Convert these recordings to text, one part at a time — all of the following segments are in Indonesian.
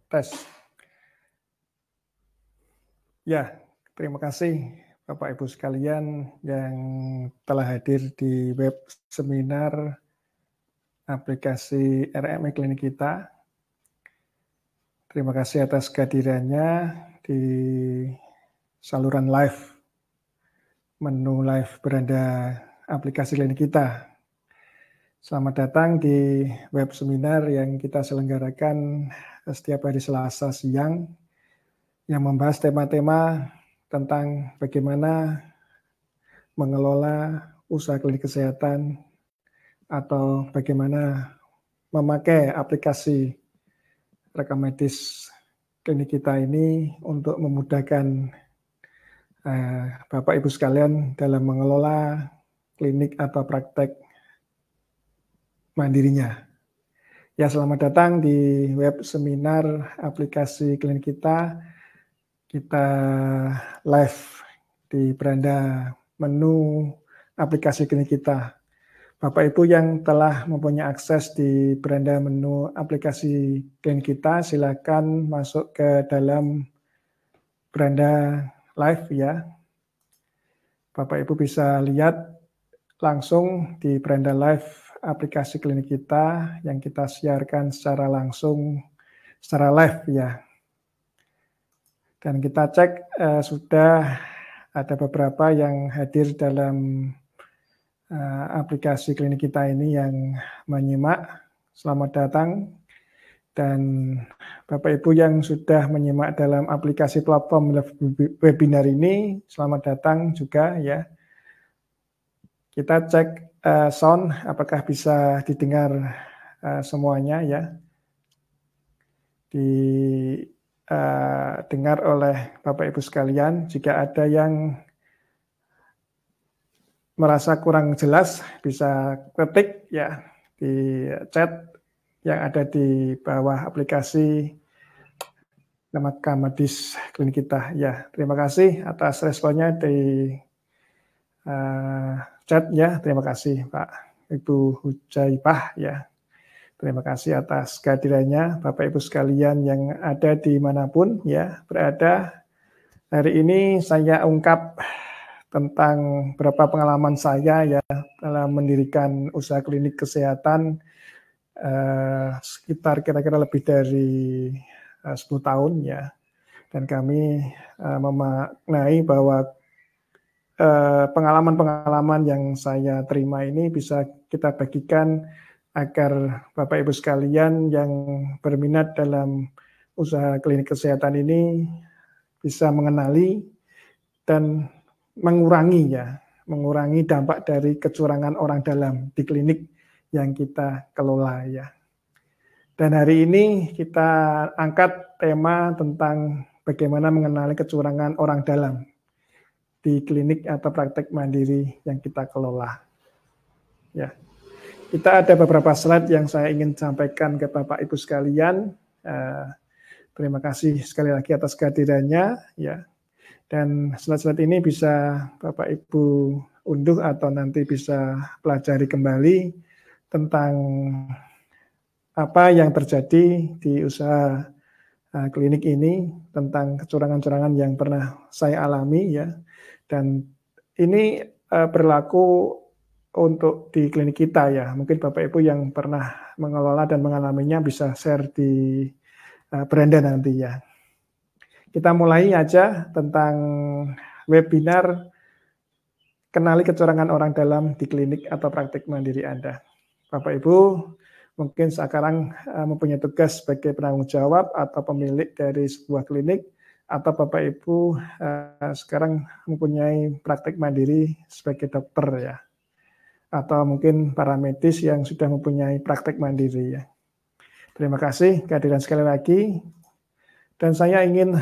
Tes. Ya, terima kasih Bapak Ibu sekalian yang telah hadir di web seminar aplikasi RMI Klinik kita. Terima kasih atas kehadirannya di saluran live, menu live beranda aplikasi klinik kita. Selamat datang di web seminar yang kita selenggarakan setiap hari Selasa siang yang membahas tema-tema tentang bagaimana mengelola usaha klinik kesehatan atau bagaimana memakai aplikasi rekam medis klinik kita ini untuk memudahkan Bapak Ibu sekalian dalam mengelola klinik atau praktek mandirinya. Ya, selamat datang di web seminar aplikasi klinik kita. Kita live di beranda menu aplikasi klinik kita. Bapak Ibu yang telah mempunyai akses di beranda menu aplikasi klinik kita, silakan masuk ke dalam beranda live ya. Bapak Ibu bisa lihat langsung di beranda live aplikasi klinik kita yang kita siarkan secara langsung, secara live ya. Dan kita cek sudah ada beberapa yang hadir dalam aplikasi klinik kita ini yang menyimak. Selamat datang. Dan Bapak Ibu yang sudah menyimak dalam aplikasi platform webinar ini, selamat datang juga ya. Kita cek sound apakah bisa didengar semuanya ya. Dengar oleh Bapak Ibu sekalian. Jika ada yang merasa kurang jelas, bisa ketik ya di chat yang ada di bawah aplikasi rekam medis klinik kita. Ya, terima kasih atas responnya di chat ya. Terima kasih Pak Ibu Hujaibah ya. Terima kasih atas kehadirannya Bapak Ibu sekalian yang ada dimanapun ya berada. Hari ini saya ungkap tentang beberapa pengalaman saya ya dalam mendirikan usaha klinik kesehatan sekitar kira-kira lebih dari 10 tahun ya. Dan kami memaknai bahwa pengalaman-pengalaman yang saya terima ini bisa kita bagikan agar Bapak Ibu sekalian yang berminat dalam usaha klinik kesehatan ini bisa mengenali dan mengurangi dampak dari kecurangan orang dalam di klinik yang kita kelola ya. Dan hari ini kita angkat tema tentang bagaimana mengenali kecurangan orang dalam di klinik atau praktek mandiri yang kita kelola. Ya. Kita ada beberapa slide yang saya ingin sampaikan ke Bapak Ibu sekalian. Terima kasih sekali lagi atas kehadirannya ya. Dan slide-slide ini bisa Bapak Ibu unduh atau nanti bisa pelajari kembali tentang apa yang terjadi di usaha klinik ini, tentang kecurangan-kecurangan yang pernah saya alami ya. Dan ini berlaku untuk di klinik kita ya. Mungkin Bapak Ibu yang pernah mengelola dan mengalaminya bisa share di beranda nanti ya. Kita mulai aja tentang webinar kenali kecurangan orang dalam di klinik atau praktik mandiri Anda. Bapak Ibu mungkin sekarang mempunyai tugas sebagai penanggung jawab atau pemilik dari sebuah klinik, atau Bapak Ibu sekarang mempunyai praktik mandiri sebagai dokter ya. Atau mungkin para medis yang sudah mempunyai praktek mandiri ya. Terima kasih kehadiran sekali lagi. Dan saya ingin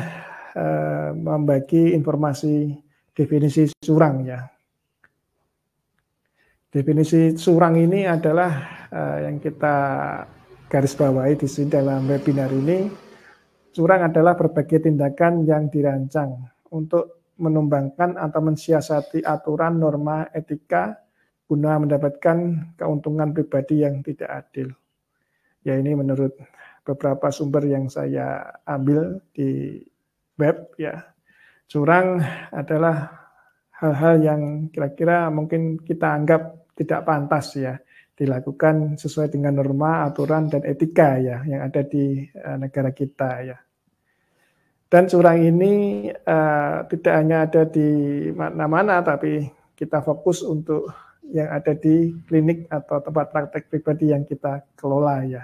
membagi informasi definisi curang ya. Definisi curang ini adalah yang kita garis bawahi di sini dalam webinar ini. Curang adalah berbagai tindakan yang dirancang untuk menumbangkan atau mensiasati aturan, norma, etika guna mendapatkan keuntungan pribadi yang tidak adil. Ya, ini menurut beberapa sumber yang saya ambil di web ya, curang adalah hal-hal yang kira-kira mungkin kita anggap tidak pantas ya dilakukan sesuai dengan norma, aturan, dan etika ya yang ada di negara kita ya. Dan curang ini tidak hanya ada di mana-mana, tapi kita fokus untuk yang ada di klinik atau tempat praktek pribadi yang kita kelola ya.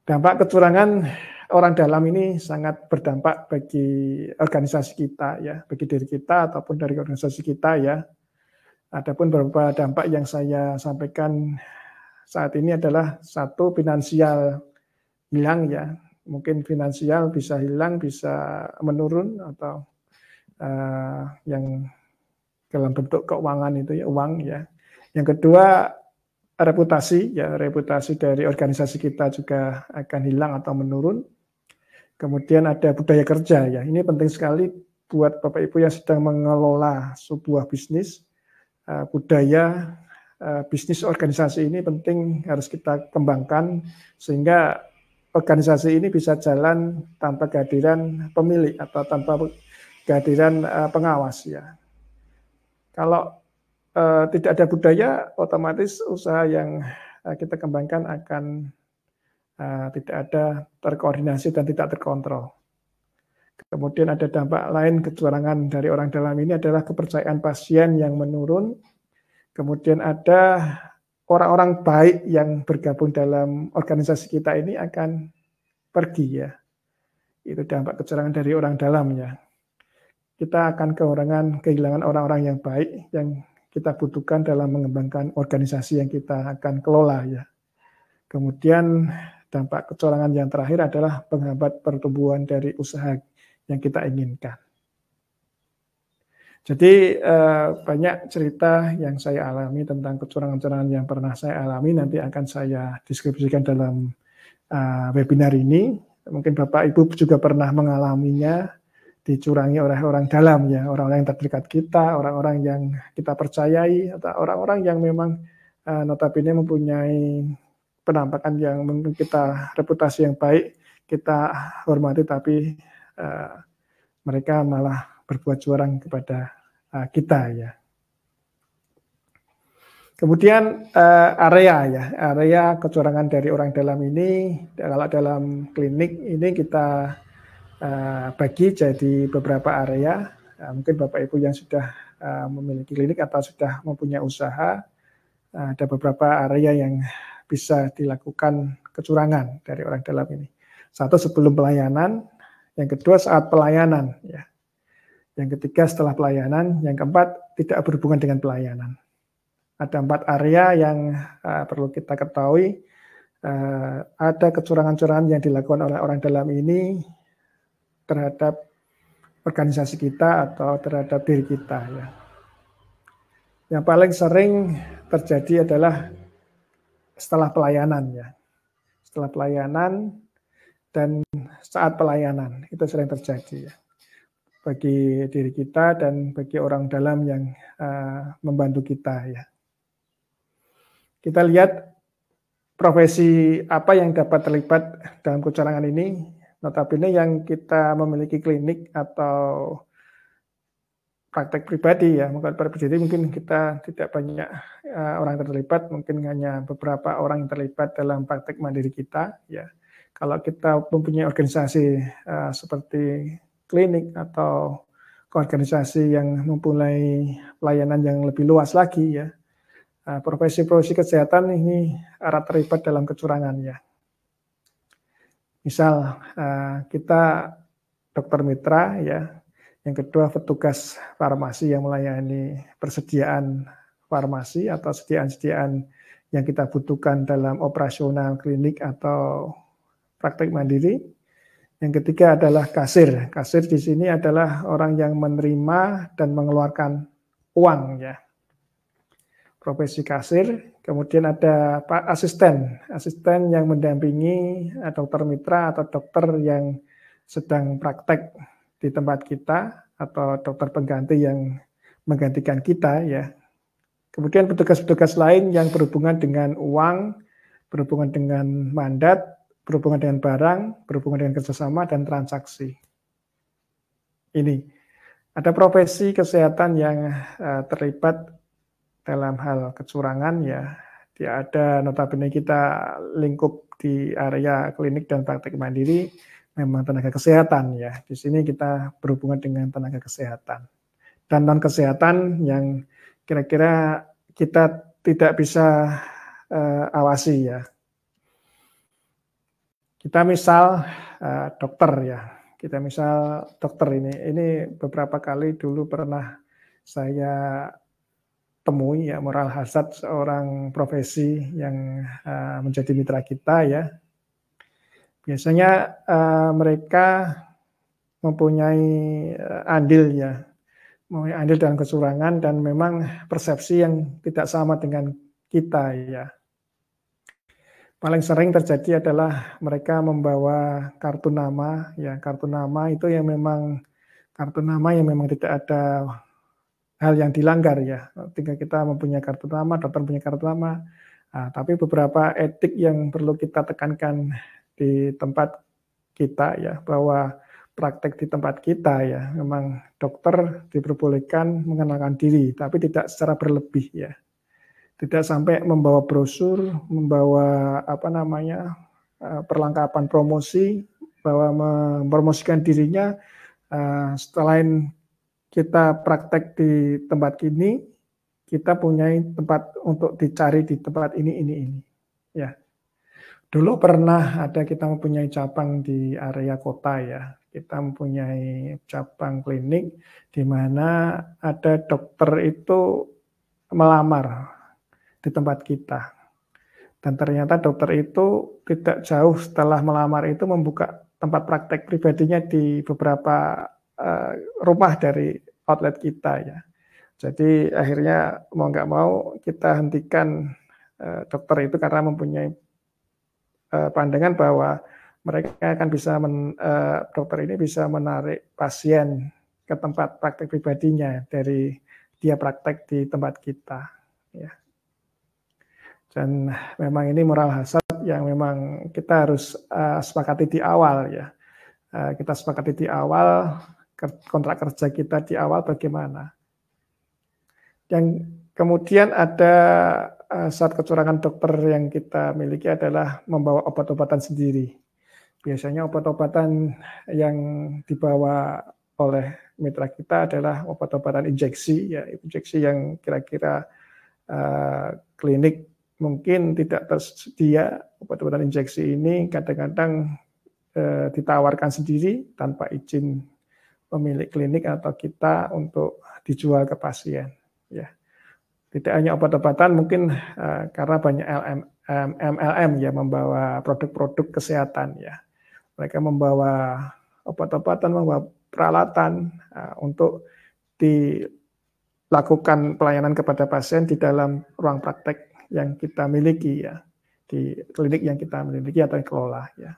Dampak kecurangan orang dalam ini sangat berdampak bagi organisasi kita ya, bagi diri kita ataupun dari organisasi kita ya. Adapun beberapa dampak yang saya sampaikan saat ini adalah satu, finansial hilang ya. Mungkin finansial bisa hilang, bisa menurun atau yang dalam bentuk keuangan itu ya, uang ya. Yang kedua, reputasi ya, reputasi dari organisasi kita juga akan hilang atau menurun. Kemudian ada budaya kerja ya, ini penting sekali buat Bapak Ibu yang sedang mengelola sebuah bisnis. Budaya bisnis organisasi ini penting, harus kita kembangkan sehingga organisasi ini bisa jalan tanpa kehadiran pemilik atau tanpa kehadiran pengawas ya. Kalau tidak ada budaya, otomatis usaha yang kita kembangkan akan tidak ada terkoordinasi dan tidak terkontrol. Kemudian ada dampak lain kecurangan dari orang dalam ini adalah kepercayaan pasien yang menurun. Kemudian ada orang-orang baik yang bergabung dalam organisasi kita ini akan pergi ya. Itu dampak kecurangan dari orang dalam ya. Kita akan kehilangan orang-orang yang baik yang kita butuhkan dalam mengembangkan organisasi yang kita akan kelola ya. Kemudian dampak kecurangan yang terakhir adalah penghambat pertumbuhan dari usaha yang kita inginkan. Jadi banyak cerita yang saya alami tentang kecurangan-kecurangan yang pernah saya alami, nanti akan saya deskripsikan dalam webinar ini. Mungkin Bapak Ibu juga pernah mengalaminya, dicurangi oleh orang dalam ya, orang-orang yang terdekat kita, orang-orang yang kita percayai, atau orang-orang yang memang notabene mempunyai penampakan yang mungkin kita reputasi yang baik, kita hormati, tapi mereka malah berbuat curang kepada kita ya. Kemudian area kecurangan dari orang dalam ini, kalau dalam klinik ini kita bagi jadi beberapa area. Mungkin Bapak Ibu yang sudah memiliki klinik atau sudah mempunyai usaha, ada beberapa area yang bisa dilakukan kecurangan dari orang dalam ini. Satu, sebelum pelayanan. Yang kedua, saat pelayanan ya. Yang ketiga, setelah pelayanan. Yang keempat, tidak berhubungan dengan pelayanan. Ada 4 area yang perlu kita ketahui. Ada kecurangan-kecurangan yang dilakukan oleh orang dalam ini terhadap organisasi kita atau terhadap diri kita ya. Yang paling sering terjadi adalah setelah pelayanan ya. Setelah pelayanan dan saat pelayanan itu sering terjadi ya. Bagi diri kita dan bagi orang dalam yang membantu kita ya. Kita lihat profesi apa yang dapat terlibat dalam kecurangan ini. Notabene yang kita memiliki klinik atau praktek pribadi ya, mungkin kita tidak banyak orang terlibat, mungkin hanya beberapa orang yang terlibat dalam praktek mandiri kita ya. Kalau kita mempunyai organisasi seperti klinik atau organisasi yang mempunyai pelayanan yang lebih luas lagi ya, profesi-profesi kesehatan ini erat terlibat dalam kecurangan ya. Misal kita dokter mitra ya, yang kedua petugas farmasi yang melayani persediaan farmasi atau sediaan-sediaan yang kita butuhkan dalam operasional klinik atau praktek mandiri. Yang ketiga adalah kasir. Kasir di sini adalah orang yang menerima dan mengeluarkan uang ya. Profesi kasir. Kemudian ada Pak asisten yang mendampingi dokter mitra atau dokter yang sedang praktek di tempat kita atau dokter pengganti yang menggantikan kita ya. Kemudian petugas-petugas lain yang berhubungan dengan uang berhubungan dengan mandat, berhubungan dengan barang, berhubungan dengan kerjasama, dan transaksi. Ini, ada profesi kesehatan yang terlibat dalam hal kecurangan ya. Dia ada notabene kita lingkup di area klinik dan praktek mandiri, memang tenaga kesehatan ya. Di sini kita berhubungan dengan tenaga kesehatan. Dan non kesehatan yang kira-kira kita tidak bisa awasi ya. Kita misal dokter ya. Kita misal dokter ini beberapa kali dulu pernah saya temui ya, moral hazard seorang profesi yang menjadi mitra kita ya. Biasanya mereka mempunyai andil ya, mempunyai andil dalam kecurangan dan memang persepsi yang tidak sama dengan kita ya. Paling sering terjadi adalah mereka membawa kartu nama ya, kartu nama itu yang memang kartu nama yang memang tidak ada hal yang dilanggar ya. Ketika kita mempunyai kartu nama, dokter punya kartu nama, tapi beberapa etik yang perlu kita tekankan di tempat kita ya, bahwa praktek di tempat kita ya, memang dokter diperbolehkan mengenalkan diri, tapi tidak secara berlebih ya. Tidak sampai membawa brosur, membawa perlengkapan promosi, bahwa mempromosikan dirinya selain kita praktek di tempat ini, kita punya tempat untuk dicari di tempat ini. Ya. Dulu pernah ada kita mempunyai cabang di area kota ya. Kita mempunyai cabang klinik di mana ada dokter itu melamar di tempat kita. Dan ternyata dokter itu tidak jauh setelah melamar itu membuka tempat praktek pribadinya di beberapa rumah dari outlet kita ya. Jadi akhirnya mau nggak mau kita hentikan dokter itu karena mempunyai pandangan bahwa mereka akan bisa dokter ini bisa menarik pasien ke tempat praktek pribadinya dari dia praktek di tempat kita ya. Dan memang ini moral hazard yang memang kita harus sepakati di awal ya. Kita sepakati di awal kontrak kerja kita di awal bagaimana. Yang kemudian ada saat kecurangan dokter yang kita miliki adalah membawa obat-obatan sendiri. Biasanya obat-obatan yang dibawa oleh mitra kita adalah obat-obatan injeksi ya, injeksi yang kira-kira klinik mungkin tidak tersedia. Obat-obatan injeksi ini kadang-kadang ditawarkan sendiri tanpa izin pemilik klinik atau kita untuk dijual ke pasien. Ya, tidak hanya obat-obatan, mungkin karena banyak MLM ya membawa produk-produk kesehatan ya. Mereka membawa obat-obatan, membawa peralatan untuk dilakukan pelayanan kepada pasien di dalam ruang praktek yang kita miliki ya, di klinik yang kita miliki atau kelola ya.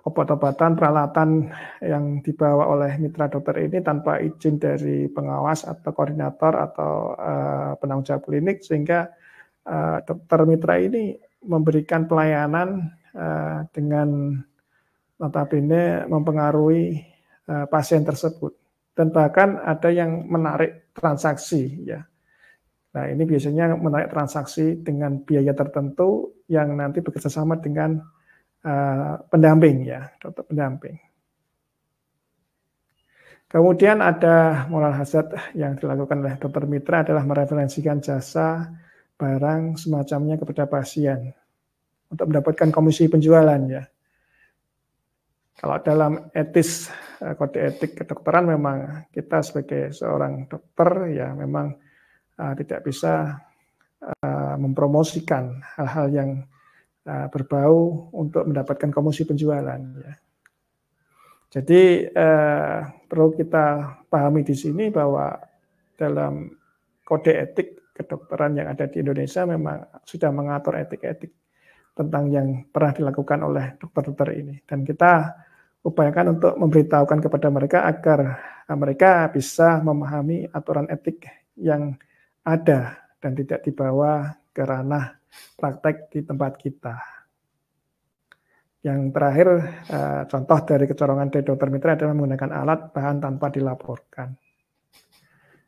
Obat-obatan, peralatan yang dibawa oleh mitra dokter ini tanpa izin dari pengawas atau koordinator atau penanggung jawab klinik, sehingga dokter mitra ini memberikan pelayanan dengan notabene mempengaruhi pasien tersebut. Dan bahkan ada yang menarik transaksi ya. Nah, ini biasanya menarik transaksi dengan biaya tertentu yang nanti bekerjasama dengan pendamping ya, dokter pendamping. Kemudian ada moral hazard yang dilakukan oleh dokter mitra adalah mereferensikan jasa barang semacamnya kepada pasien untuk mendapatkan komisi penjualan ya. Kalau dalam etis, kode etik kedokteran memang kita sebagai seorang dokter ya memang tidak bisa mempromosikan hal-hal yang berbau untuk mendapatkan komisi penjualan. Ya. Jadi perlu kita pahami di sini bahwa dalam kode etik kedokteran yang ada di Indonesia memang sudah mengatur etik-etik tentang yang pernah dilakukan oleh dokter-dokter ini. Dan kita upayakan untuk memberitahukan kepada mereka agar mereka bisa memahami aturan etik yang ada dan tidak dibawa ke ranah praktek di tempat kita. Yang terakhir, contoh dari kecolongan dari dokter mitra adalah menggunakan alat bahan tanpa dilaporkan.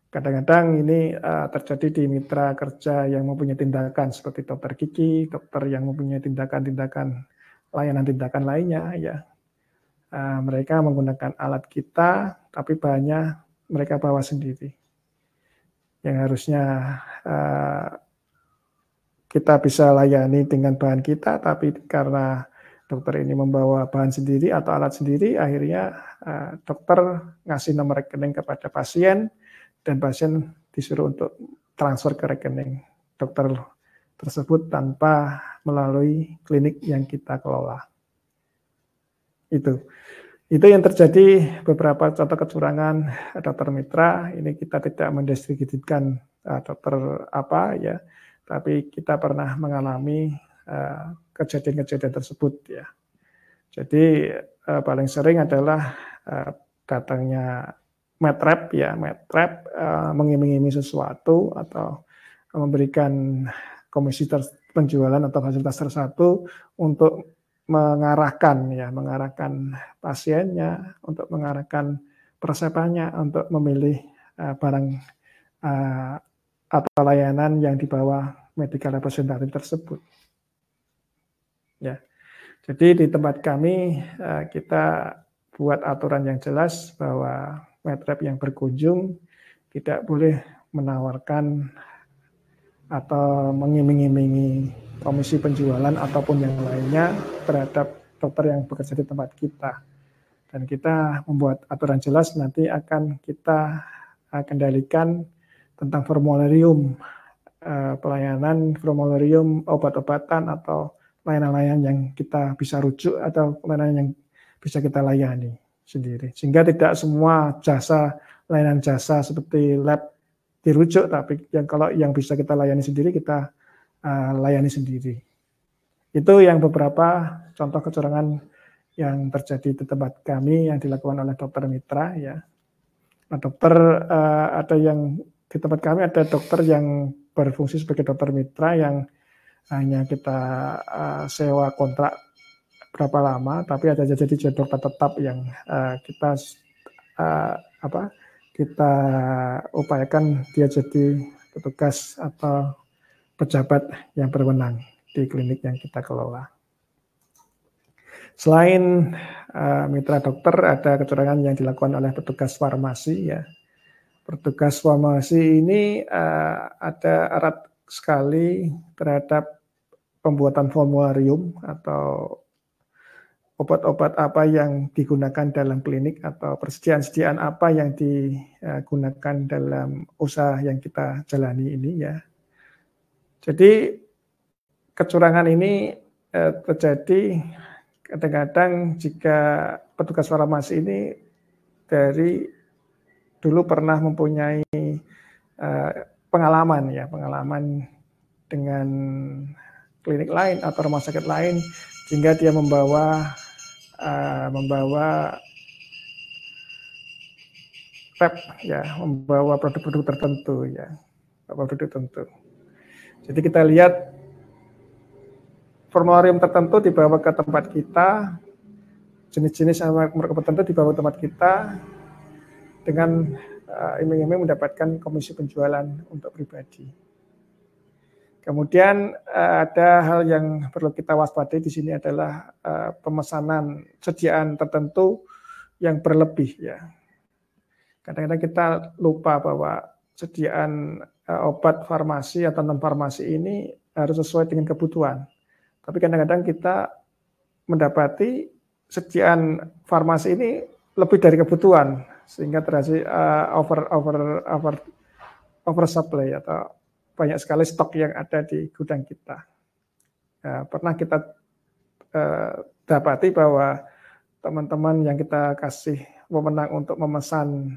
Kadang-kadang ini terjadi di mitra kerja yang mempunyai tindakan seperti dokter gigi, dokter yang mempunyai tindakan-tindakan layanan tindakan lainnya, ya. Mereka menggunakan alat kita, tapi bahannya mereka bawa sendiri. Yang harusnya kita bisa layani dengan bahan kita, tapi karena dokter ini membawa bahan sendiri atau alat sendiri, akhirnya dokter ngasih nomor rekening kepada pasien, dan pasien disuruh untuk transfer ke rekening dokter tersebut tanpa melalui klinik yang kita kelola. Itu yang terjadi beberapa contoh kecurangan dokter mitra. Ini kita tidak mendiskreditkan dokter apa ya, tapi kita pernah mengalami kejadian-kejadian tersebut ya. Jadi paling sering adalah datangnya metrap ya, mengiming-imingi sesuatu atau memberikan komisi penjualan atau fasilitas tertentu untuk mengarahkan pasiennya, untuk mengarahkan persepannya untuk memilih barang atau layanan yang di bawah medical representative tersebut. Ya, jadi di tempat kami kita buat aturan yang jelas bahwa metrap yang berkunjung tidak boleh menawarkan atau mengiming-imingi komisi penjualan ataupun yang lainnya terhadap dokter yang bekerja di tempat kita. Dan kita membuat aturan jelas, nanti akan kita kendalikan tentang formularium pelayanan, formularium obat-obatan atau layanan-layanan yang kita bisa rujuk atau layanan yang bisa kita layani sendiri. Sehingga tidak semua layanan jasa seperti lab dirujuk, tapi kalau yang bisa kita layani sendiri, kita layani sendiri. Itu yang beberapa contoh kecurangan yang terjadi di tempat kami yang dilakukan oleh dokter mitra ya. Nah, dokter ada yang di tempat kami ada dokter yang berfungsi sebagai dokter mitra yang hanya kita sewa kontrak berapa lama, tapi ada jadi dokter tetap yang kita upayakan dia jadi petugas atau pejabat yang berwenang di klinik yang kita kelola. Selain mitra dokter, ada kecurangan yang dilakukan oleh petugas farmasi ya. Petugas farmasi ini ada erat sekali terhadap pembuatan formularium atau obat-obat apa yang digunakan dalam klinik atau persediaan-persediaan apa yang digunakan dalam usaha yang kita jalani ini ya. Jadi kecurangan ini terjadi kadang-kadang jika petugas farmasi ini dari dulu pernah mempunyai pengalaman dengan klinik lain atau rumah sakit lain, sehingga dia membawa produk-produk tertentu ya, Jadi kita lihat formularium tertentu dibawa ke tempat kita, jenis-jenis sama merek tertentu dibawa ke tempat kita dengan iming-iming mendapatkan komisi penjualan untuk pribadi. Kemudian ada hal yang perlu kita waspadai di sini adalah pemesanan sediaan tertentu yang berlebih ya. Kadang-kadang kita lupa bahwa sediaan obat farmasi atau non farmasi ini harus sesuai dengan kebutuhan. Tapi kadang-kadang kita mendapati sediaan farmasi ini lebih dari kebutuhan, sehingga terjadi oversupply atau banyak sekali stok yang ada di gudang kita. Pernah kita dapati bahwa teman-teman yang kita kasih wewenang untuk memesan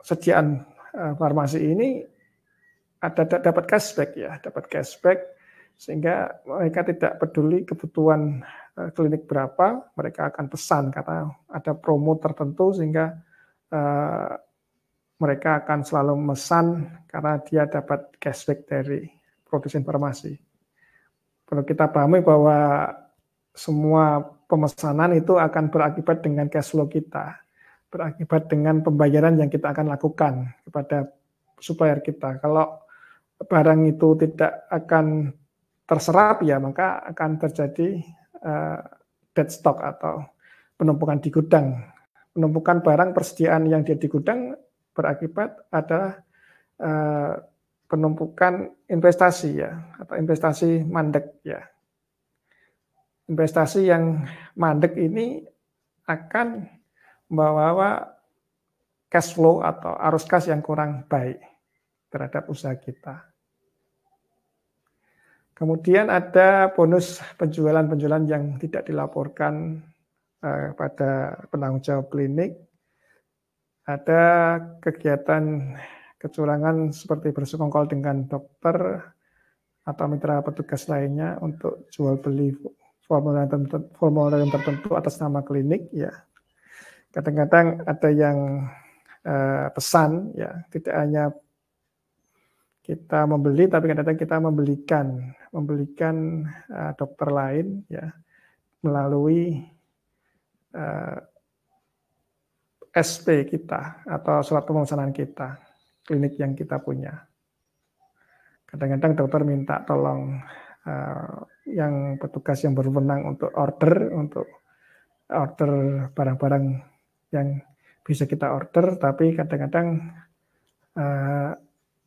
sediaan farmasi ini dapat cashback sehingga mereka tidak peduli kebutuhan klinik berapa, mereka akan pesan karena ada promo tertentu sehingga mereka akan selalu memesan karena dia dapat cashback dari produksi informasi. Perlu kita pahami bahwa semua pemesanan itu akan berakibat dengan cash flow kita, berakibat dengan pembayaran yang kita akan lakukan kepada supplier kita. Kalau barang itu tidak akan terserap, ya maka akan terjadi dead stock atau penumpukan di gudang. Penumpukan barang persediaan yang di gudang berakibat adalah penumpukan investasi, ya, atau investasi mandek, ya. Investasi yang mandek ini akan membawa cash flow atau arus kas yang kurang baik terhadap usaha kita. Kemudian ada bonus penjualan-penjualan yang tidak dilaporkan pada penanggung jawab klinik. Ada kegiatan kecurangan seperti bersekongkol dengan dokter atau mitra petugas lainnya untuk jual beli formulir tertentu atas nama klinik, ya. Kadang-kadang ada yang pesan, ya, tidak hanya kita membeli, tapi kadang-kadang kita membelikan dokter lain, ya, melalui SP kita atau surat pemesanan kita, klinik yang kita punya. Kadang-kadang dokter minta tolong yang petugas yang berwenang untuk order barang-barang yang bisa kita order, tapi kadang-kadang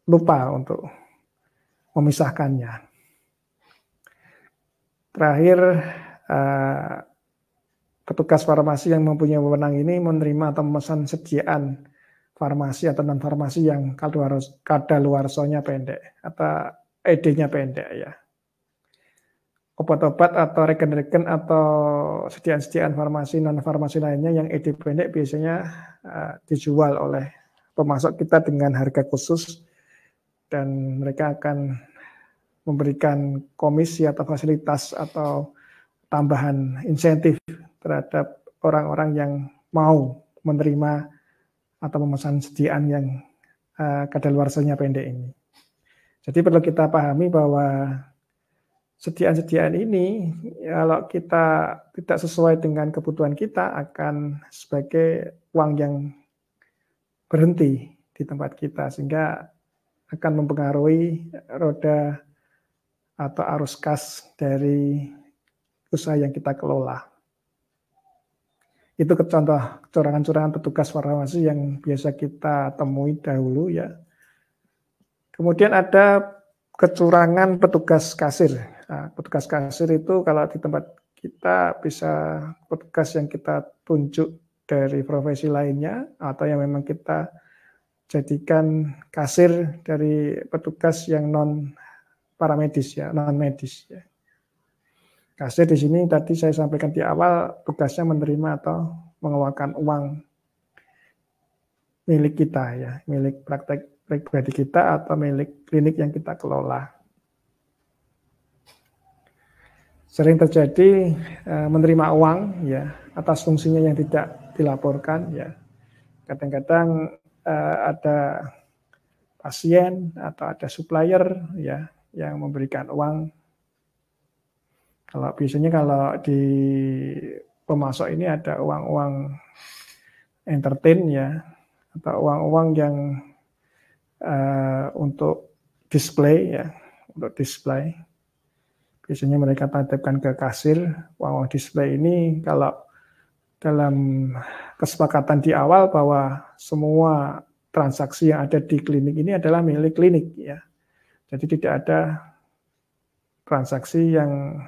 lupa untuk memisahkannya. Terakhir, petugas farmasi yang mempunyai wewenang ini menerima atau memesan sediaan farmasi atau non-farmasi yang kadaluarsanya pendek atau ED-nya pendek, ya. Obat-obat atau regen-regen atau sediaan-sediaan farmasi non-farmasi lainnya yang ED pendek biasanya dijual oleh pemasok kita dengan harga khusus, dan mereka akan memberikan komisi atau fasilitas atau tambahan insentif terhadap orang-orang yang mau menerima atau memesan sediaan yang kadaluarsanya pendek ini. Jadi perlu kita pahami bahwa sediaan-sediaan ini, kalau kita tidak sesuai dengan kebutuhan kita, akan sebagai uang yang berhenti di tempat kita, sehingga akan mempengaruhi roda atau arus kas dari usaha yang kita kelola. Itu contoh kecurangan-kecurangan petugas farmasi yang biasa kita temui dahulu, ya. Kemudian ada kecurangan petugas kasir. Nah, petugas kasir itu kalau di tempat kita bisa petugas yang kita tunjuk dari profesi lainnya, atau yang memang kita jadikan kasir dari petugas yang non paramedis, ya, non medis, ya. Kasir di sini tadi saya sampaikan di awal, tugasnya menerima atau mengeluarkan uang milik kita, ya, milik praktek pribadi kita atau milik klinik yang kita kelola. Sering terjadi menerima uang, ya, atas fungsinya yang tidak dilaporkan, ya. Kadang-kadang ada pasien atau ada supplier, ya, yang memberikan uang. Biasanya kalau di pemasok ini ada uang-uang entertain, ya, atau uang-uang yang untuk display, ya, untuk display. Biasanya mereka titipkan ke kasir. Uang display ini kalau dalam kesepakatan di awal bahwa semua transaksi yang ada di klinik ini adalah milik klinik, ya. Jadi tidak ada transaksi yang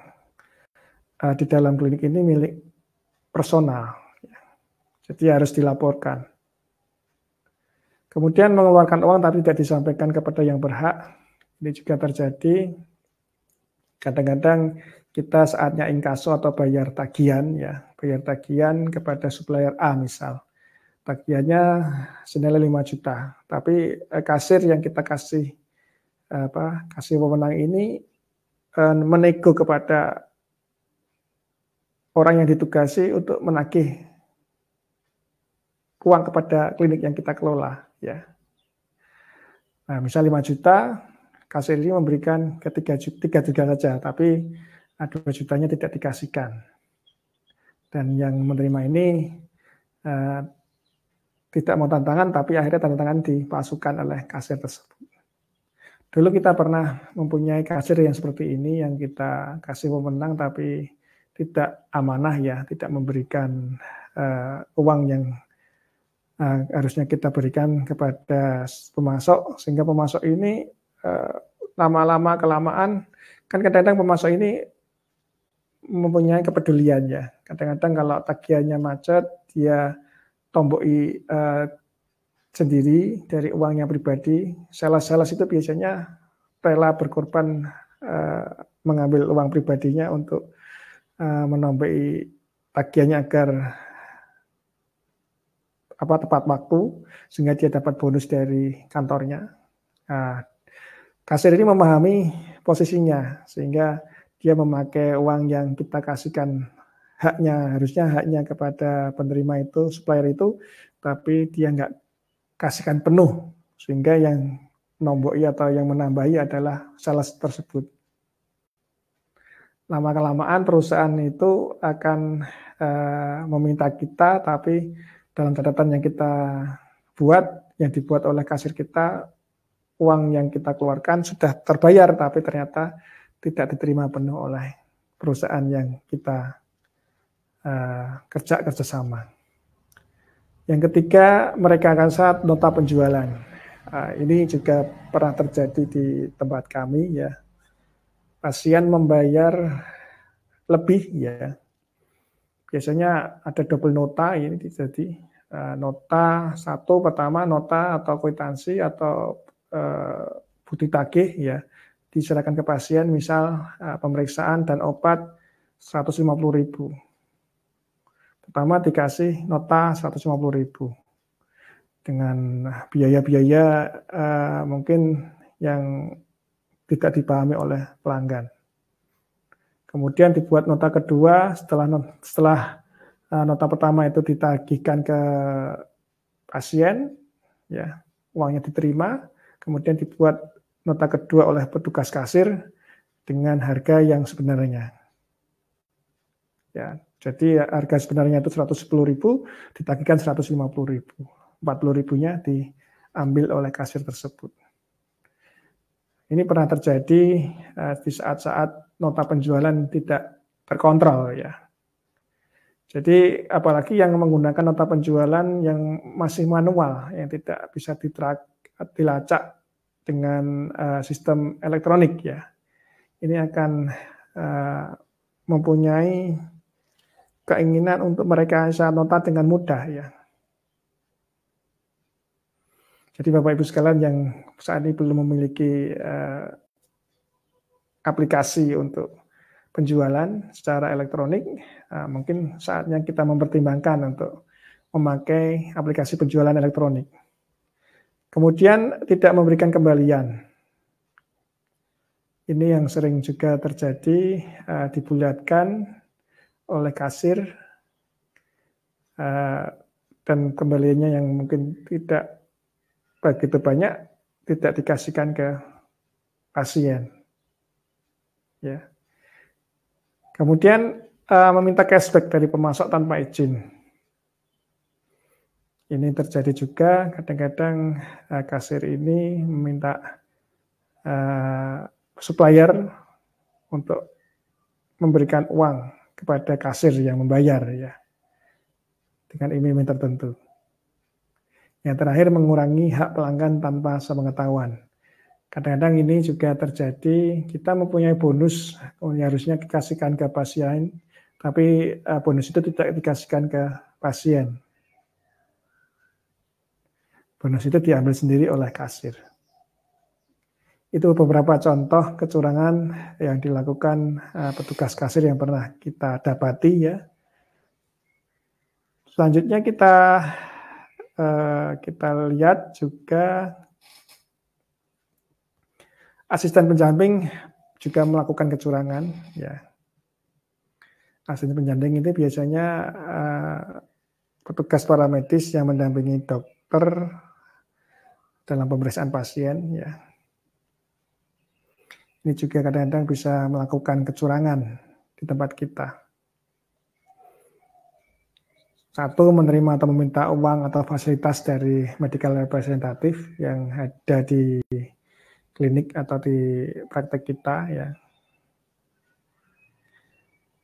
di dalam klinik ini milik personal, ya. Jadi harus dilaporkan. Kemudian mengeluarkan uang tapi tidak disampaikan kepada yang berhak. Ini juga terjadi. Kadang-kadang kita saatnya inkaso atau bayar tagihan, ya, bayar tagihan kepada supplier A misal. Tagihannya senilai 5 juta, tapi kasir yang kita kasih wewenang ini menego kepada orang yang ditugasi untuk menagih uang kepada klinik yang kita kelola, ya. Nah, misal 5 juta, kasir ini memberikan ke 3 juta saja, tapi 2 jutanya tidak dikasihkan. Dan yang menerima ini tidak mau tanda tangan, tapi akhirnya tanda tangan dipalsukan oleh kasir tersebut. Dulu kita pernah mempunyai kasir yang seperti ini, yang kita kasih pemenang tapi tidak amanah ya, tidak memberikan uang yang harusnya kita berikan kepada pemasok, sehingga pemasok ini lama-lama kelamaan, kan kadang-kadang pemasok ini mempunyai kepedulian ya. Kadang-kadang kalau tagihannya macet, dia tomboki sendiri dari uangnya pribadi. Sales-sales itu biasanya rela berkorban mengambil uang pribadinya untuk menomboki tagihannya agar tepat waktu, sehingga dia dapat bonus dari kantornya. Nah, kasir ini memahami posisinya, sehingga dia memakai uang yang kita kasihkan harusnya haknya kepada penerima itu, supplier itu, tapi dia nggak kasihkan penuh, sehingga yang nomboi atau yang menambahi adalah sales tersebut. Lama-kelamaan perusahaan itu akan meminta kita, tapi dalam catatan yang kita buat, yang dibuat oleh kasir kita, uang yang kita keluarkan sudah terbayar, tapi ternyata tidak diterima penuh oleh perusahaan yang kita kerjasama. Yang ketiga, mereka akan saat nota penjualan. Ini juga pernah terjadi di tempat kami ya. Pasien membayar lebih ya. Biasanya ada double nota, ini jadi nota satu pertama, nota atau kwitansi atau bukti tagih ya, diserahkan ke pasien, misal pemeriksaan dan obat 150.000. Pertama dikasih nota 150.000 dengan biaya-biaya mungkin yang tidak dipahami oleh pelanggan. Kemudian dibuat nota kedua, setelah nota pertama itu ditagihkan ke pasien, ya uangnya diterima, kemudian dibuat nota kedua oleh petugas kasir dengan harga yang sebenarnya. Ya, jadi harga sebenarnya itu 110.000, ditagihkan 150.000. 40.000-nya diambil oleh kasir tersebut. Ini pernah terjadi di saat-saat nota penjualan tidak terkontrol ya. Jadi apalagi yang menggunakan nota penjualan yang masih manual, yang tidak bisa dilacak dengan sistem elektronik ya. Ini akan mempunyai keinginan untuk merekayasa nota dengan mudah ya. Jadi Bapak Ibu sekalian yang saat ini belum memiliki aplikasi untuk penjualan secara elektronik, mungkin saatnya kita mempertimbangkan untuk memakai aplikasi penjualan elektronik. Kemudian tidak memberikan kembalian. Ini yang sering juga terjadi, dibulatkan oleh kasir, dan kembaliannya yang mungkin tidak begitu banyak, tidak dikasihkan ke pasien. Ya. Kemudian meminta cashback dari pemasok tanpa izin. Ini terjadi juga, kadang-kadang kasir ini meminta supplier untuk memberikan uang kepada kasir yang membayar ya, dengan iming-iming tertentu. Yang terakhir, mengurangi hak pelanggan tanpa sepengetahuan. Kadang-kadang ini juga terjadi, kita mempunyai bonus yang harusnya dikasihkan ke pasien, tapi bonus itu tidak dikasihkan ke pasien. Bonus itu diambil sendiri oleh kasir. Itu beberapa contoh kecurangan yang dilakukan petugas kasir yang pernah kita dapati ya. Selanjutnya kita lihat juga asisten pendamping juga melakukan kecurangan ya. Asisten pendamping itu biasanya petugas paramedis yang mendampingi dokter dalam pemeriksaan pasien ya. Ini juga kadang-kadang bisa melakukan kecurangan di tempat kita. Satu, menerima atau meminta uang atau fasilitas dari medical representative yang ada di klinik atau di praktek kita ya,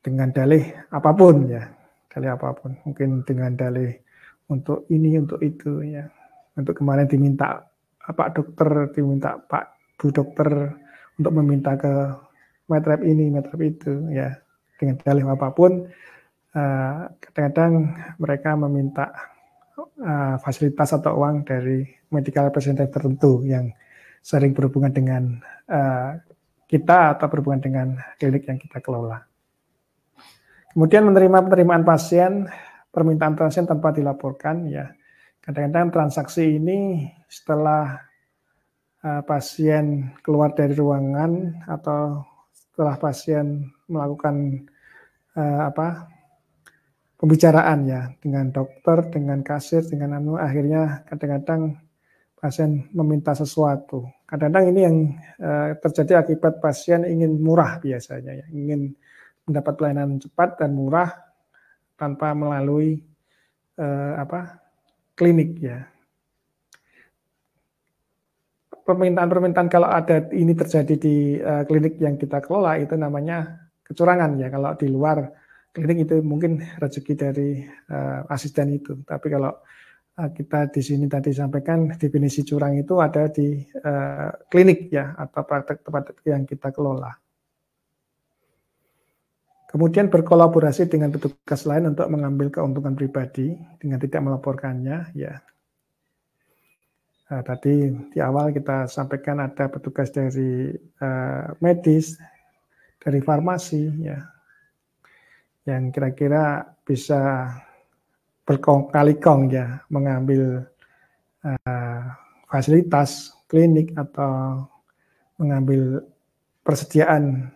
dengan dalih apapun ya, dalih apapun, mungkin dengan dalih untuk ini, untuk itu ya. Untuk kemarin diminta Pak dokter, diminta Pak Bu dokter untuk meminta ke medrep ini, medrep itu ya, dengan dalih apapun. Kadang-kadang mereka meminta fasilitas atau uang dari medical representative tertentu yang sering berhubungan dengan kita atau berhubungan dengan klinik yang kita kelola. Kemudian menerima penerimaan pasien, permintaan pasien tanpa dilaporkan ya. Kadang-kadang transaksi ini setelah pasien keluar dari ruangan atau setelah pasien melakukan pembicaraan ya dengan dokter, dengan kasir, dengan akhirnya kadang-kadang pasien meminta sesuatu. Kadang-kadang ini yang terjadi akibat pasien ingin murah biasanya ya, ingin mendapat pelayanan cepat dan murah tanpa melalui klinik ya. Permintaan-permintaan kalau ada ini terjadi di klinik yang kita kelola itu namanya kecurangan ya. Kalau di luar klinik itu mungkin rezeki dari asisten itu. Tapi kalau kita di sini tadi sampaikan definisi curang itu ada di klinik ya, atau praktek tempat yang kita kelola. Kemudian berkolaborasi dengan petugas lain untuk mengambil keuntungan pribadi dengan tidak melaporkannya ya. Tadi di awal kita sampaikan ada petugas dari medis, dari farmasi ya, yang kira-kira bisa berkali-kong ya mengambil fasilitas klinik atau mengambil persediaan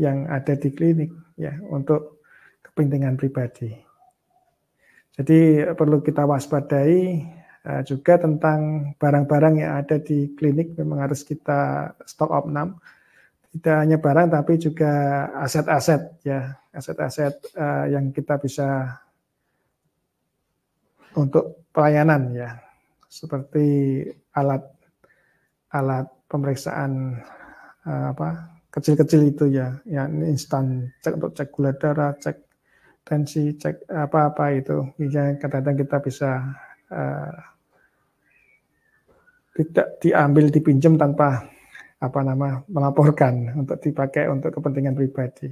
yang ada di klinik ya untuk kepentingan pribadi. Jadi perlu kita waspadai juga tentang barang-barang yang ada di klinik, memang harus kita stop opnam. Tidak hanya barang tapi juga aset-aset ya, aset-aset yang kita bisa untuk pelayanan ya, seperti alat pemeriksaan kecil-kecil itu ya, yang instan, cek untuk cek gula darah, cek tensi, cek apa-apa itu, ya kadang-kadang kita bisa tidak diambil, dipinjam tanpa melaporkan untuk dipakai untuk kepentingan pribadi.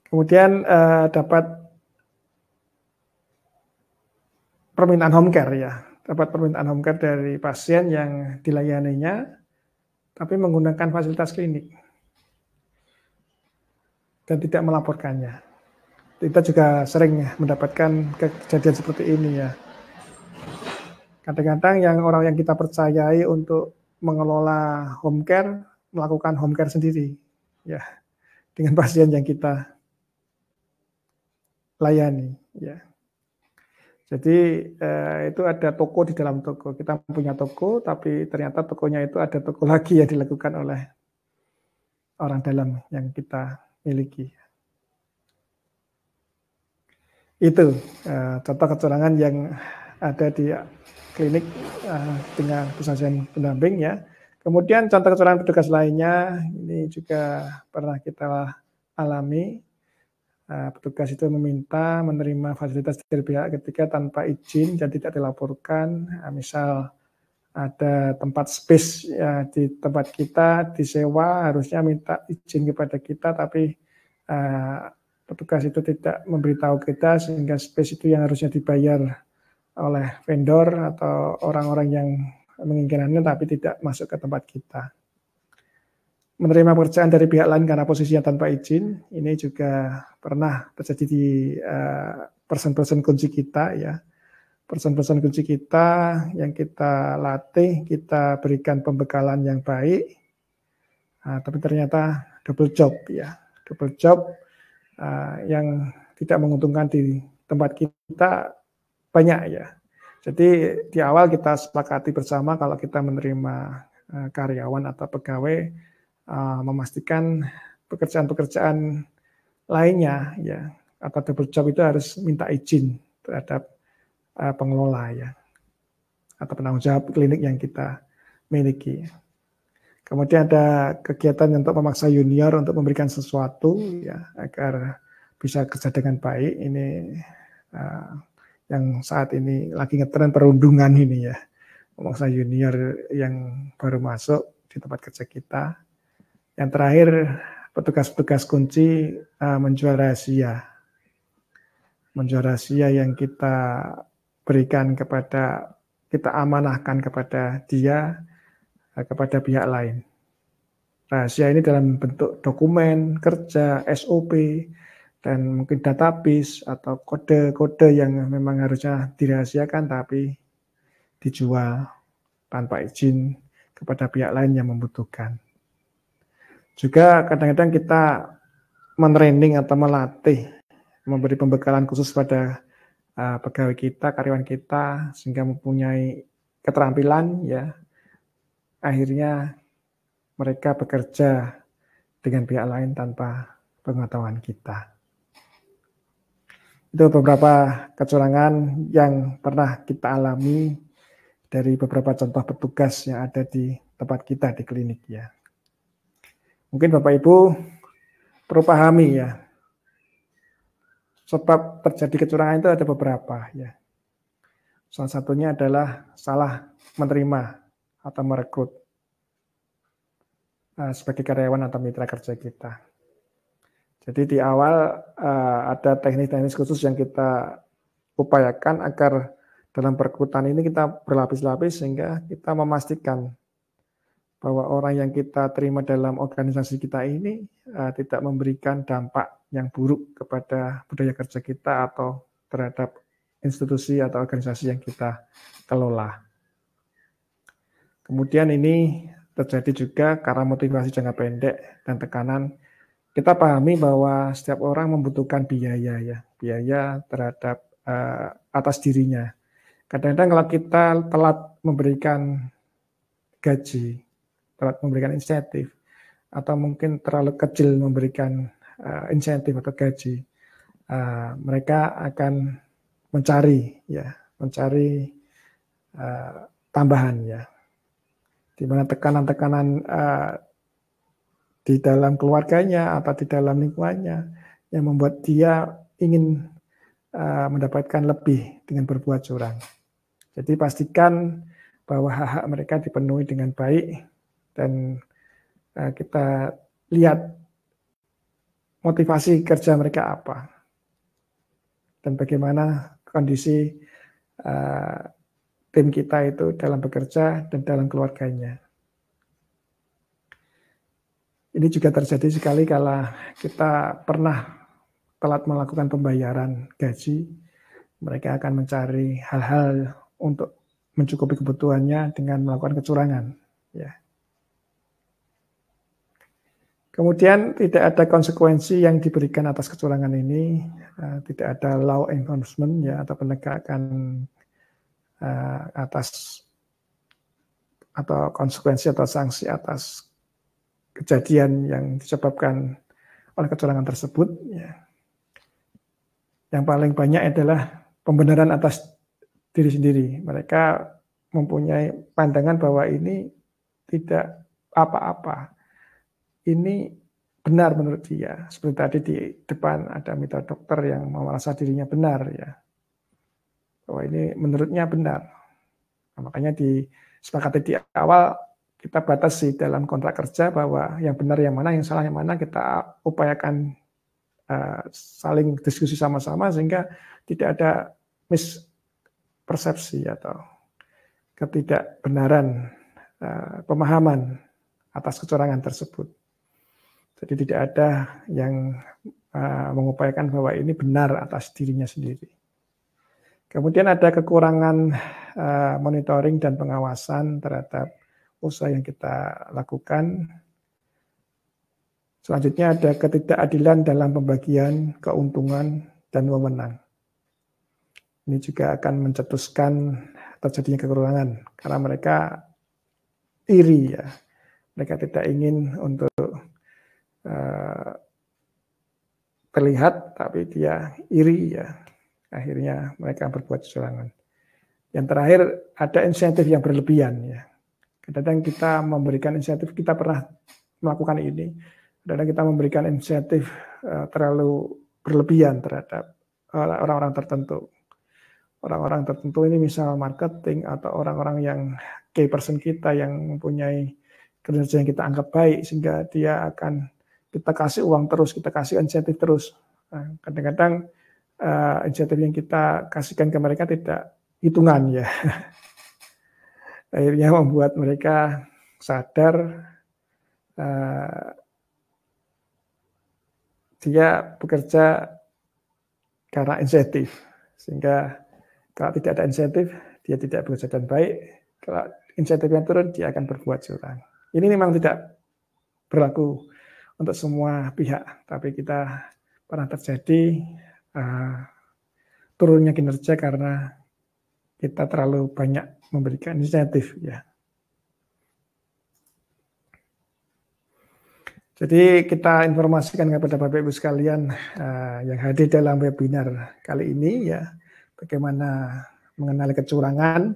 Kemudian dapat permintaan home care ya, dapat permintaan home care dari pasien yang dilayaninya, tapi menggunakan fasilitas klinik dan tidak melaporkannya. Kita juga sering mendapatkan kejadian seperti ini ya. Kadang-kadang yang orang yang kita percayai untuk mengelola home care, melakukan home care sendiri ya, dengan pasien yang kita layani ya. Jadi itu ada toko di dalam toko. Kita punya toko, tapi ternyata tokonya itu ada toko lagi yang dilakukan oleh orang dalam yang kita miliki. Itu contoh kecurangan yang ada di klinik dengan pasien pendamping ya. Kemudian contoh kecurangan petugas lainnya ini juga pernah kita alami. Petugas itu meminta menerima fasilitas dari pihak ketiga tanpa izin dan tidak dilaporkan. Misal ada tempat space ya, di tempat kita disewa, harusnya minta izin kepada kita, tapi petugas itu tidak memberitahu kita, sehingga space itu yang harusnya dibayar oleh vendor atau orang-orang yang menginginkannya tapi tidak masuk ke tempat kita. Menerima pekerjaan dari pihak lain karena posisinya tanpa izin, ini juga pernah terjadi di person-person kunci kita ya. Person-person kunci kita yang kita latih, kita berikan pembekalan yang baik, tapi ternyata double job ya, double job yang tidak menguntungkan di tempat kita banyak ya. Jadi di awal kita sepakati bersama kalau kita menerima karyawan atau pegawai memastikan pekerjaan-pekerjaan lainnya ya atau double job itu harus minta izin terhadap pengelola ya atau penanggung jawab klinik yang kita miliki. Kemudian ada kegiatan untuk memaksa junior untuk memberikan sesuatu ya agar bisa kerja dengan baik. Ini yang saat ini lagi ngetren perundungan ini ya, memaksa junior yang baru masuk di tempat kerja kita. Yang terakhir, petugas-petugas kunci menjual rahasia yang kita berikan kepada, kita amanahkan kepada dia, kepada pihak lain. Rahasia ini dalam bentuk dokumen, kerja, SOP, dan mungkin database atau kode-kode yang memang harusnya dirahasiakan tapi dijual tanpa izin kepada pihak lain yang membutuhkan. Juga kadang-kadang kita mentraining atau melatih, memberi pembekalan khusus pada pegawai kita, karyawan kita, sehingga mempunyai keterampilan ya. Akhirnya mereka bekerja dengan pihak lain tanpa pengetahuan kita. Itu beberapa kecurangan yang pernah kita alami dari beberapa contoh petugas yang ada di tempat kita di klinik ya. Mungkin Bapak Ibu perlu pahami ya, sebab terjadi kecurangan itu ada beberapa ya. Salah satunya adalah salah menerima atau merekrut sebagai karyawan atau mitra kerja kita. Jadi di awal ada teknik-teknik khusus yang kita upayakan agar dalam perekrutan ini kita berlapis-lapis sehingga kita memastikan bahwa orang yang kita terima dalam organisasi kita ini tidak memberikan dampak yang buruk kepada budaya kerja kita atau terhadap institusi atau organisasi yang kita kelola. Kemudian ini terjadi juga karena motivasi jangka pendek dan tekanan. Kita pahami bahwa setiap orang membutuhkan biaya ya, biaya terhadap atas dirinya. Kadang-kadang kalau kita telat memberikan gaji, telat memberikan insentif, atau mungkin terlalu kecil memberikan insentif atau gaji, mereka akan mencari tambahan ya, di mana tekanan-tekanan di dalam keluarganya atau di dalam lingkungannya yang membuat dia ingin mendapatkan lebih dengan berbuat curang. Jadi pastikan bahwa hak-hak mereka dipenuhi dengan baik dan kita lihat motivasi kerja mereka apa dan bagaimana kondisi tim kita itu dalam bekerja dan dalam keluarganya. Ini juga terjadi sekali kalau kita pernah telat melakukan pembayaran gaji, mereka akan mencari hal-hal untuk mencukupi kebutuhannya dengan melakukan kecurangan. Ya. Kemudian tidak ada konsekuensi yang diberikan atas kecurangan ini, tidak ada law enforcement ya atau penegakan atas atau konsekuensi atau sanksi atas kejadian yang disebabkan oleh kecurangan tersebut. Ya. Yang paling banyak adalah pembenaran atas diri sendiri. Mereka mempunyai pandangan bahwa ini tidak apa-apa. Ini benar menurut dia. Seperti tadi di depan ada mitra dokter yang merasa dirinya benar ya. Bahwa ini menurutnya benar. Nah, makanya disepakati di awal kita batasi dalam kontrak kerja bahwa yang benar yang mana, yang salah yang mana, kita upayakan saling diskusi sama-sama sehingga tidak ada mispersepsi atau ketidakbenaran pemahaman atas kecurangan tersebut. Jadi tidak ada yang mengupayakan bahwa ini benar atas dirinya sendiri. Kemudian ada kekurangan monitoring dan pengawasan terhadap usaha yang kita lakukan. Selanjutnya ada ketidakadilan dalam pembagian keuntungan dan wewenang. Ini juga akan mencetuskan terjadinya kekurangan karena mereka iri ya. Mereka tidak ingin untuk terlihat, tapi dia iri ya. Akhirnya mereka berbuat kecurangan. Yang terakhir ada insentif yang berlebihan ya. Kadang-kadang kita memberikan insentif, kita pernah melakukan ini. Kadang-kadang kita memberikan insentif terlalu berlebihan terhadap orang-orang tertentu. Orang-orang tertentu ini misal marketing atau orang-orang yang key person kita yang mempunyai kinerja yang kita anggap baik, sehingga dia akan kita kasih uang terus, kita kasih insentif terus. Nah, kadang-kadang insentif yang kita kasihkan ke mereka tidak hitungan ya. Akhirnya membuat mereka sadar dia bekerja karena insentif, sehingga kalau tidak ada insentif, dia tidak bekerja dengan baik. Kalau insentifnya turun, dia akan berbuat curang. Ini memang tidak berlaku untuk semua pihak, tapi kita pernah terjadi turunnya kinerja karena kita terlalu banyak memberikan insentif ya. Jadi kita informasikan kepada Bapak Ibu sekalian yang hadir dalam webinar kali ini ya, bagaimana mengenali kecurangan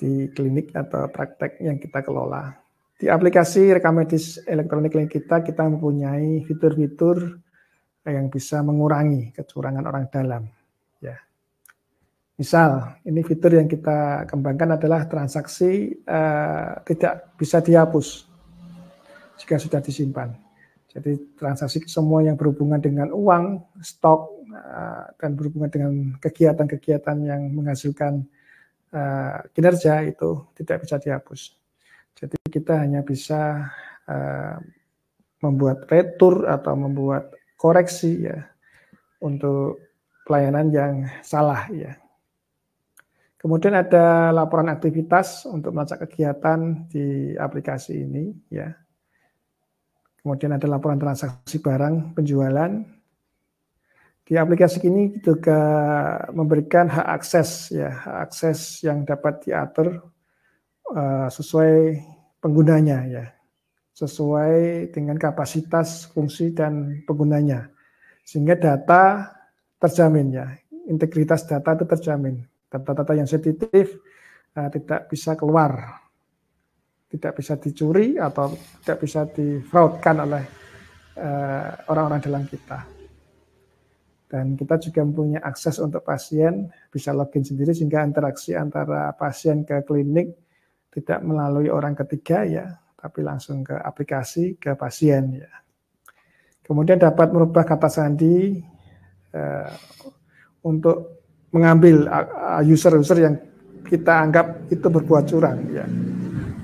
di klinik atau praktek yang kita kelola. Di aplikasi rekam medis elektronik klinik kita mempunyai fitur-fitur yang bisa mengurangi kecurangan orang dalam. Ya. Misal, ini fitur yang kita kembangkan adalah transaksi tidak bisa dihapus jika sudah disimpan. Jadi transaksi semua yang berhubungan dengan uang, stok, dan berhubungan dengan kegiatan-kegiatan yang menghasilkan kinerja itu tidak bisa dihapus. Jadi kita hanya bisa membuat retur atau membuat koreksi ya untuk pelayanan yang salah ya. Kemudian ada laporan aktivitas untuk melacak kegiatan di aplikasi ini ya. Kemudian ada laporan transaksi barang penjualan. Di aplikasi ini juga memberikan hak akses ya, hak akses yang dapat diatur sesuai penggunanya ya, sesuai dengan kapasitas, fungsi dan penggunanya, sehingga data terjamin ya, integritas data itu terjamin. Data-data yang sensitif tidak bisa keluar, tidak bisa dicuri atau tidak bisa difraudkan oleh orang-orang dalam kita. Dan kita juga mempunyai akses untuk pasien, bisa login sendiri sehingga interaksi antara pasien ke klinik tidak melalui orang ketiga ya, tapi langsung ke aplikasi, ke pasien ya. Kemudian dapat merubah kata sandi untuk mengambil user-user yang kita anggap itu berbuat curang ya.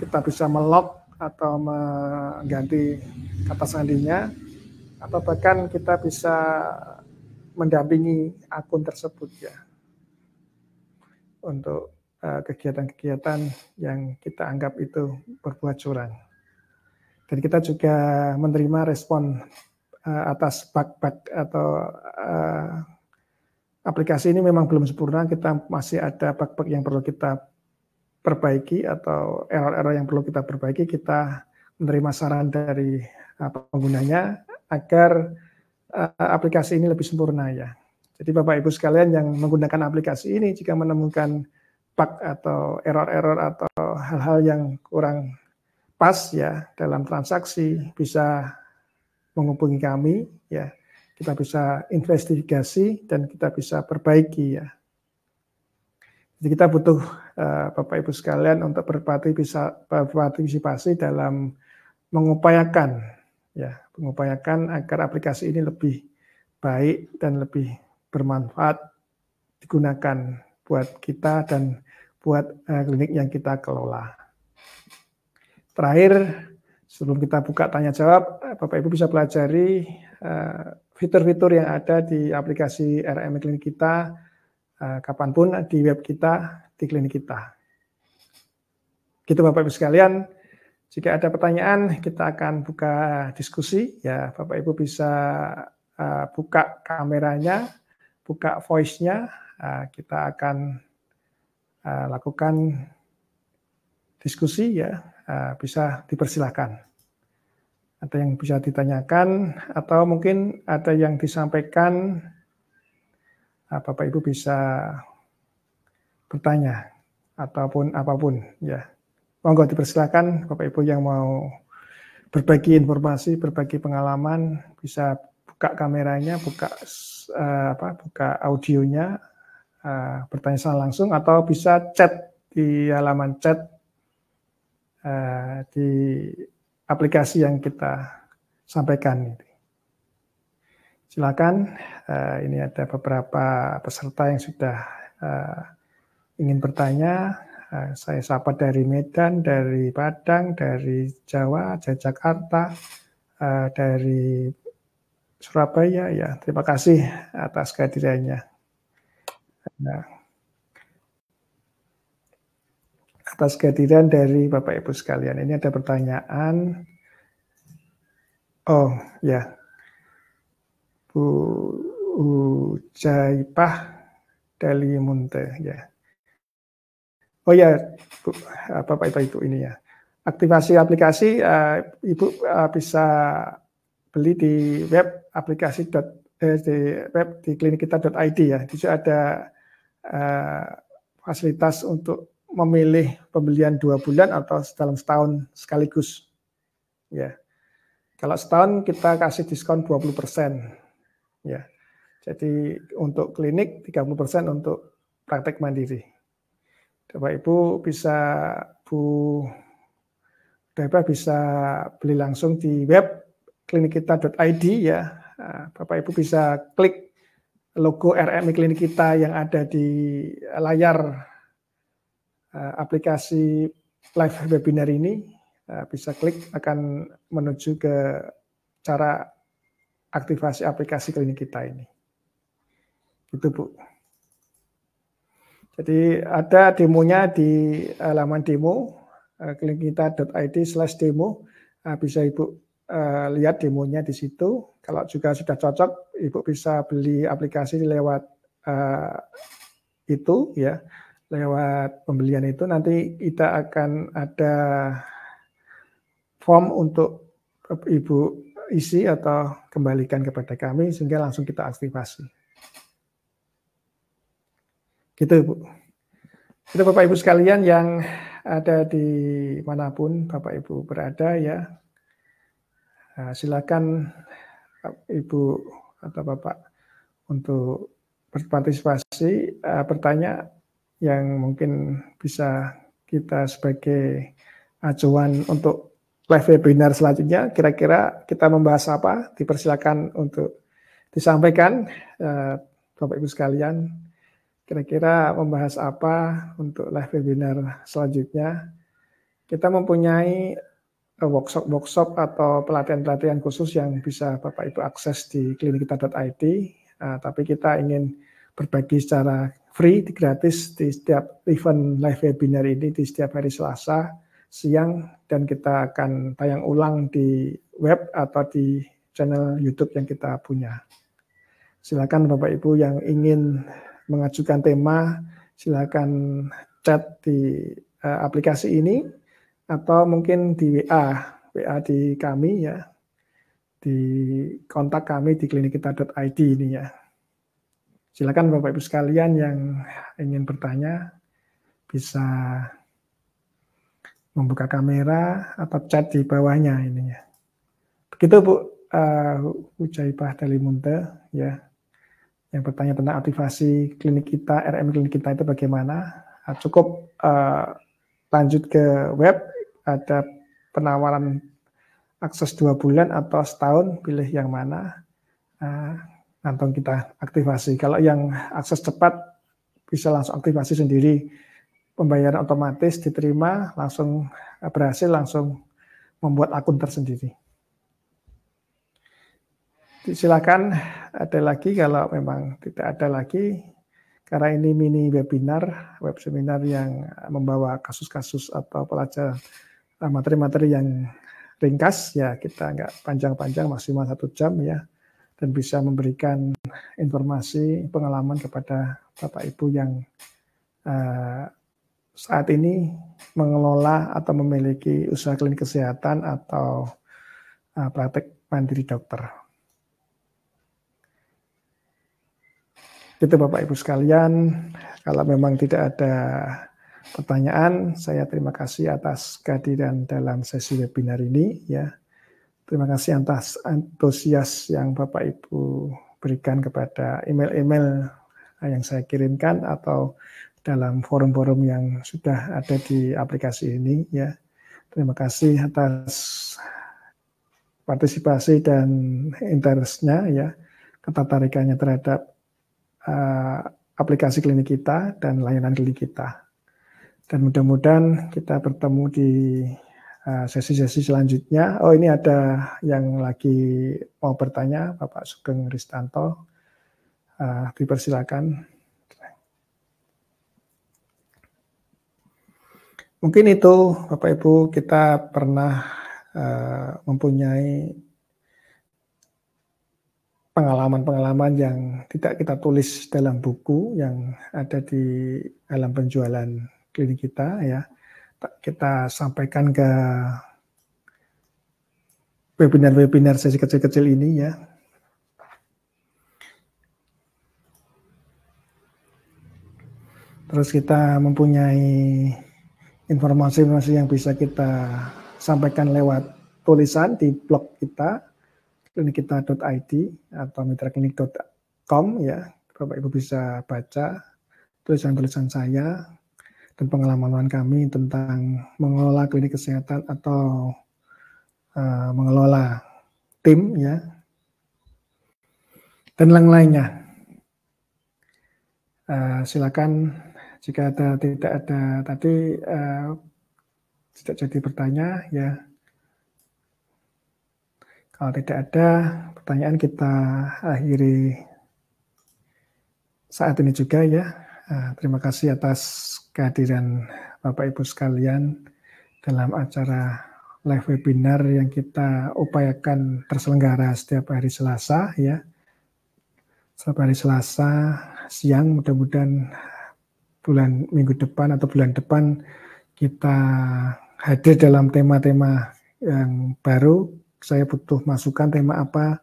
Kita bisa melock atau mengganti kata sandinya, atau bahkan kita bisa mendampingi akun tersebut ya untuk kegiatan-kegiatan yang kita anggap itu berbuat curang. Dan kita juga menerima respon atas bug-bug atau aplikasi ini memang belum sempurna, kita masih ada bug-bug yang perlu kita perbaiki atau error-error yang perlu kita perbaiki. Kita menerima saran dari penggunanya agar aplikasi ini lebih sempurna ya. Jadi Bapak Ibu sekalian yang menggunakan aplikasi ini jika menemukan bug atau error-error atau hal-hal yang kurang pas ya dalam transaksi, bisa menghubungi kami ya. Kita bisa investigasi dan kita bisa perbaiki ya. Jadi kita butuh Bapak Ibu sekalian untuk berpartisipasi dalam mengupayakan agar aplikasi ini lebih baik dan lebih bermanfaat digunakan buat kita dan buat klinik yang kita kelola. Terakhir, sebelum kita buka tanya jawab, Bapak Ibu bisa pelajari fitur-fitur yang ada di aplikasi RM Klinik kita kapanpun di web kita, di klinik kita. Gitu Bapak Ibu sekalian. Jika ada pertanyaan, kita akan buka diskusi. Ya, Bapak Ibu bisa buka kameranya, buka voice-nya. Kita akan lakukan diskusi ya, bisa dipersilakan. Ada yang bisa ditanyakan atau mungkin ada yang disampaikan, Bapak Ibu bisa bertanya ataupun apapun ya. Monggo dipersilakan Bapak Ibu yang mau berbagi informasi, berbagi pengalaman, bisa buka kameranya, buka audionya, bertanya secara langsung atau bisa chat di halaman chat di aplikasi yang kita sampaikan. Silakan, ini ada beberapa peserta yang sudah ingin bertanya. Saya sapa dari Medan, dari Padang, dari Jawa, Jakarta, dari Surabaya. Ya, terima kasih atas kehadirannya. Atas kehadiran dari Bapak Ibu sekalian. Ini ada pertanyaan. Oh ya, Bu Ujaipah dari Munte ya. Oh ya, Bu, Bapak Ibu ini ya. Aktivasi aplikasi Ibu bisa beli di web aplikasi di web di klinikita.id ya. Di situ ada fasilitas untuk memilih pembelian 2 bulan atau dalam setahun sekaligus. Ya. Kalau setahun kita kasih diskon 20%. Ya. Jadi untuk klinik 30% untuk praktek mandiri. Bapak Ibu bisa bisa beli langsung di web klinikita.id ya. Bapak Ibu bisa klik logo RMI Klinik Kita yang ada di layar aplikasi live webinar ini. Bisa klik akan menuju ke cara aktivasi aplikasi Klinik Kita ini. Gitu Bu. Jadi ada demonya di halaman demo klinikita.id/demo. Bisa Ibu lihat demonya di situ. Kalau juga sudah cocok, Ibu bisa beli aplikasi lewat itu ya, lewat pembelian itu. Nanti kita akan ada form untuk Ibu isi atau kembalikan kepada kami sehingga langsung kita aktivasi. Gitu Bu. Itu Bapak Ibu sekalian yang ada di manapun Bapak Ibu berada ya. Silakan Ibu atau Bapak untuk berpartisipasi, bertanya yang mungkin bisa kita sebagai acuan untuk live webinar selanjutnya. Kira-kira kita membahas apa? Dipersilakan untuk disampaikan Bapak Ibu sekalian. Kira-kira membahas apa untuk live webinar selanjutnya? Kita mempunyai workshop atau pelatihan-pelatihan khusus yang bisa Bapak Ibu akses di klinikita.id, tapi kita ingin berbagi secara free, gratis di setiap event live webinar ini di setiap hari Selasa siang, dan kita akan tayang ulang di web atau di channel YouTube yang kita punya. Silakan Bapak Ibu yang ingin mengajukan tema, silakan chat di aplikasi ini atau mungkin di WA di kami ya, di kontak kami di klinikita.id ini ya. Silakan Bapak Ibu sekalian yang ingin bertanya bisa membuka kamera atau chat di bawahnya ini ya. Begitu Bu Ujaipah dari Munte ya, yang bertanya tentang aktivasi klinik kita, RM klinik kita itu bagaimana. Cukup lanjut ke web, ada penawaran akses 2 bulan atau setahun, pilih yang mana, langsung kita aktivasi. Kalau yang akses cepat bisa langsung aktivasi sendiri, pembayaran otomatis diterima, langsung berhasil, langsung membuat akun tersendiri. Silakan ada lagi, kalau memang tidak ada lagi, karena ini mini webinar, web seminar yang membawa kasus-kasus atau pelajaran materi-materi yang ringkas, ya kita nggak panjang-panjang, maksimal 1 jam ya, dan bisa memberikan informasi, pengalaman kepada Bapak Ibu yang saat ini mengelola atau memiliki usaha klinik kesehatan atau praktek mandiri dokter. Itu Bapak Ibu sekalian, kalau memang tidak ada pertanyaan, saya terima kasih atas kehadiran dalam sesi webinar ini ya. Terima kasih atas antusias yang Bapak Ibu berikan kepada email-email yang saya kirimkan atau dalam forum-forum yang sudah ada di aplikasi ini ya. Terima kasih atas partisipasi dan interestnya ya, ketertarikannya terhadap aplikasi klinik kita dan layanan klinik kita. Dan mudah-mudahan kita bertemu di sesi-sesi selanjutnya. Oh, ini ada yang lagi mau bertanya, Bapak Sugeng Ristanto. Dipersilakan. Mungkin itu Bapak Ibu, kita pernah mempunyai pengalaman-pengalaman yang tidak kita tulis dalam buku yang ada di dalam penjualan klinik kita ya. Kita sampaikan ke webinar-webinar sesi kecil-kecil ini ya. Terus kita mempunyai informasi-informasi yang bisa kita sampaikan lewat tulisan di blog kita, klinikita.id atau mitraklinik.com ya. Bapak Ibu bisa baca tulisan-tulisan saya dan pengalaman kami tentang mengelola klinik kesehatan atau mengelola tim ya, dan lain-lainnya. Silakan jika tidak ada tadi tidak jadi bertanya ya. Kalau tidak ada pertanyaan, kita akhiri saat ini juga ya. Terima kasih atas kehadiran Bapak Ibu sekalian dalam acara live webinar yang kita upayakan terselenggara setiap hari Selasa ya. Setiap hari Selasa siang, mudah-mudahan minggu depan atau bulan depan kita hadir dalam tema-tema yang baru. Saya butuh masukan tema apa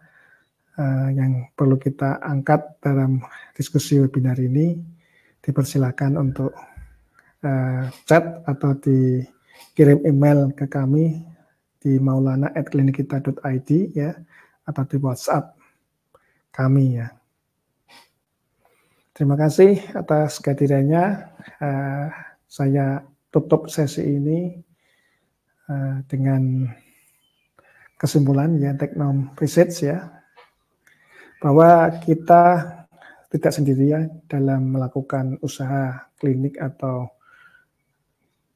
yang perlu kita angkat dalam diskusi webinar ini. Dipersilakan untuk chat atau dikirim email ke kami di maulana@klinikita.id ya, atau di WhatsApp kami ya. Terima kasih atas kehadirannya. Saya tutup sesi ini dengan kesimpulan ya, Technom Research ya, bahwa kita tidak sendirian dalam melakukan usaha klinik atau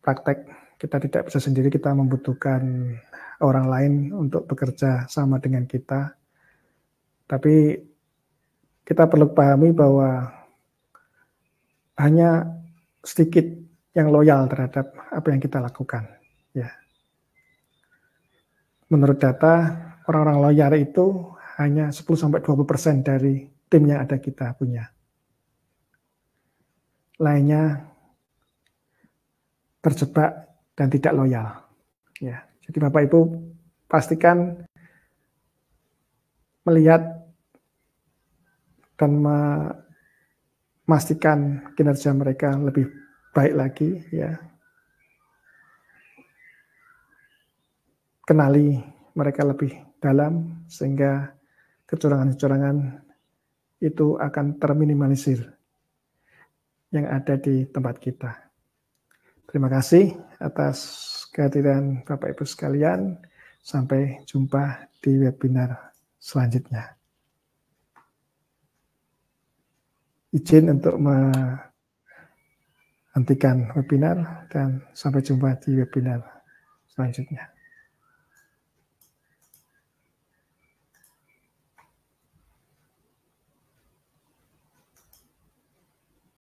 praktek. Kita tidak bisa sendiri, kita membutuhkan orang lain untuk bekerja sama dengan kita. Tapi kita perlu pahami bahwa hanya sedikit yang loyal terhadap apa yang kita lakukan. Ya. Menurut data, orang-orang loyal itu hanya 10-20% dari tim yang ada kita punya. Lainnya terjebak dan tidak loyal. Ya. Jadi Bapak Ibu pastikan melihat dan memastikan kinerja mereka lebih baik lagi ya. Kenali mereka lebih dalam sehingga kecurangan-kecurangan itu akan terminimalisir yang ada di tempat kita. Terima kasih atas kehadiran Bapak Ibu sekalian. Sampai jumpa di webinar selanjutnya. Izin untuk menghentikan webinar dan sampai jumpa di webinar selanjutnya.